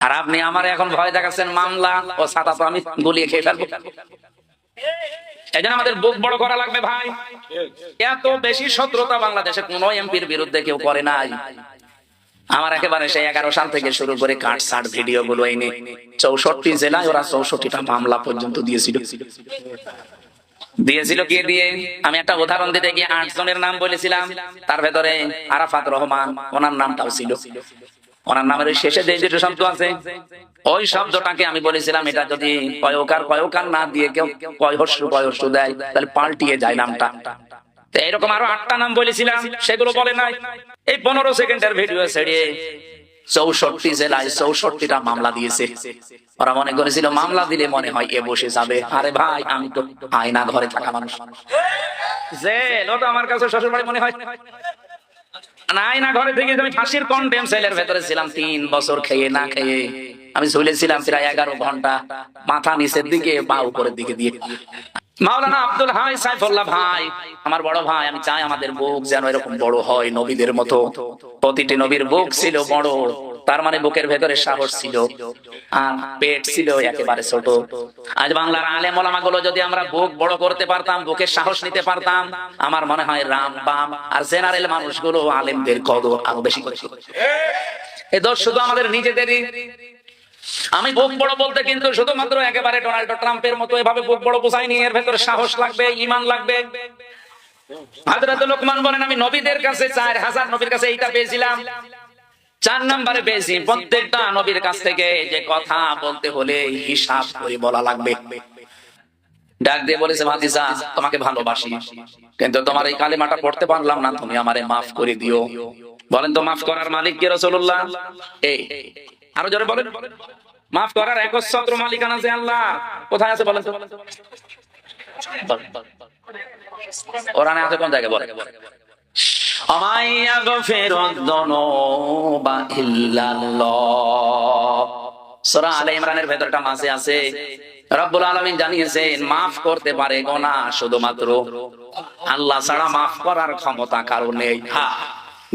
আর আপনি আমার এখন ভয় দেখাচ্ছেন মামলা ও ছাতা তো আমি গলিয়ে খেয়ে ফেলবো। এই জন্য আমাদের বুক বড় করা লাগবে ভাই। এত বেশি শত্রুতা বাংলাদেশে কোন এমপির বিরুদ্ধে কেউ করে নাই। আমার একেবারে সেই 11 সাল থেকে শুরু করে কাটছাট ভিডিও গুলো এনে 64 জেলায় ওরা 64টা মামলা পর্যন্ত দিয়েছিল। কে দিয়ে? আমি একটা উদাহরণ দিতে গিয়ে 8 জনের নাম বলেছিলাম, তার ভেতরে আরাফাত রহমান, ওনার নামটাও ছিল। ওনার নামের শেষে যে শব্দ আছে ওই শব্দটাকে আমি বলেছিলাম এটা যদি কয়কার না দিয়ে কেউ কয়হস্যু দেয় তাহলে পাল্টিয়ে যায় নামটা। এরকম আরো 8টা নাম বলেছিলাম, সেগুলো বলে নাই। এই 15 সেকেন্ডের ভিডিও ছেড়ে 64 জেলায় 64টা মামলা দিয়েছে। ওরা মনে করেছিল মামলা দিলে মনে হয় এ বসে যাবে। আরে ভাই, আমি তো আয়না ঘরে থাকা মানুষ। জেল তো আমার কাছে শ্বশুর বাড়ি মনে হয় না। ঘরে থেকে আমি ফাঁসির কন্টেম সেলের ভেতরে ছিলাম 3 বছর খেয়ে না খেয়ে। আমি ঝুলেছিলাম প্রায় 11 ঘন্টা, মাথা নিচের দিকে পা উপরের দিকে দিয়ে। মাওলানা আব্দুল হাই সাইফুল্লাহ ভাই আমার বড় ভাই, আমি চাই আমাদের বুক যেন এরকম বড় হয় নবীদের মতো। প্রতিটি নবীর বুক ছিল বড়, তার মানে বুকের ভেতরে সাহস ছিল আর পেট ছিল একেবারে ছোট। আজ বাংলার আলেম ওলামা গুলো যদি আমরা বুক বড় করতে পারতাম, বুকের সাহস নিতে পারতাম, আমার মনে হয় রাম বাম আর জেনারেল মানুষগুলো আলেমদের কদর আরো বেশি করে। এই দোষ শুধু আমাদের নিজেদেরই। আমি বুক বড় বলতে কিন্তু শুধুমাত্র একেবারে ডোনাল্ড ট্রাম্পের মতো এভাবে বুক বড় বোঝাইনি। এর ভেতরে সাহস লাগবে, ঈমান লাগবে। হযরত লোকমান বলেন আমি নবীদের কাছে 4000 নবীর কাছে এইটা পেয়েছিলাম, 4 নম্বরে পেয়েছি প্রত্যেকটা নবীর কাছ থেকে যে কথা বলতে হলে হিসাব করে বলা লাগবে। ডাক দিয়ে বলেছে ভাতিজা তোমাকে ভালোবাসি, কিন্তু তোমার এই কালিমাটা পড়তে পারলাম না, তুমি আমারে মাফ করে দিও। বলেন তো মাফ করার মালিক কে? রাসূলুল্লাহ। এই আরো জোরে বলেন, মাফ করার একচ্ছত্র মালিকানা যে আল্লাহ। কোথায় আছে বলেন তো? কোরআনে আছে কোন জায়গায়? বলেন সূরা আলে ইমরানের ভেতরটা মাঝে আছে রব্বুল আলামিন জানিয়েছেন মাফ করতে পারে গুনাহ শুধুমাত্র আল্লাহ ছাড়া মাফ করার ক্ষমতা কারো নেই।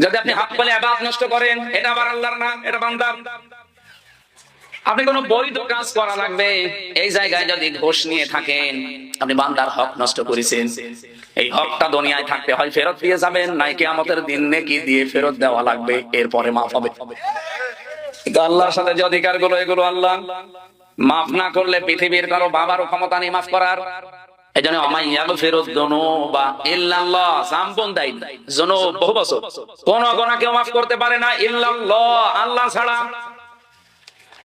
যদি আপনি হক বলে ইবাদত নষ্ট করেন, এটা আবার আল্লাহর না, এটা বান্দার। আপনি কোন বৈধ কাজ করা লাগবে, এই জায়গায় যদি ঘুষ নিয়ে থাকেন আপনি বান্দার হক নষ্ট করেছেন। এই হকটা দুনিয়ায় থাকতে হয় ফেরত দিয়ে যাবেন, নাই কিয়ামতের দিন নেকি দিয়ে ফেরত দেওয়া লাগবে, এরপরে মাফ হবে। আল্লাহর সাথে যে অধিকার গুলো এগুলো আল্লাহ মাফ না করলে পৃথিবীর কারো বাবারও ক্ষমতা নেই মাফ করার। এই জন্য বহু বছর কোন গুনাহ কেউ মাফ করতে পারে না ইল্লাল্লাহ, আল্লাহ ছাড়া।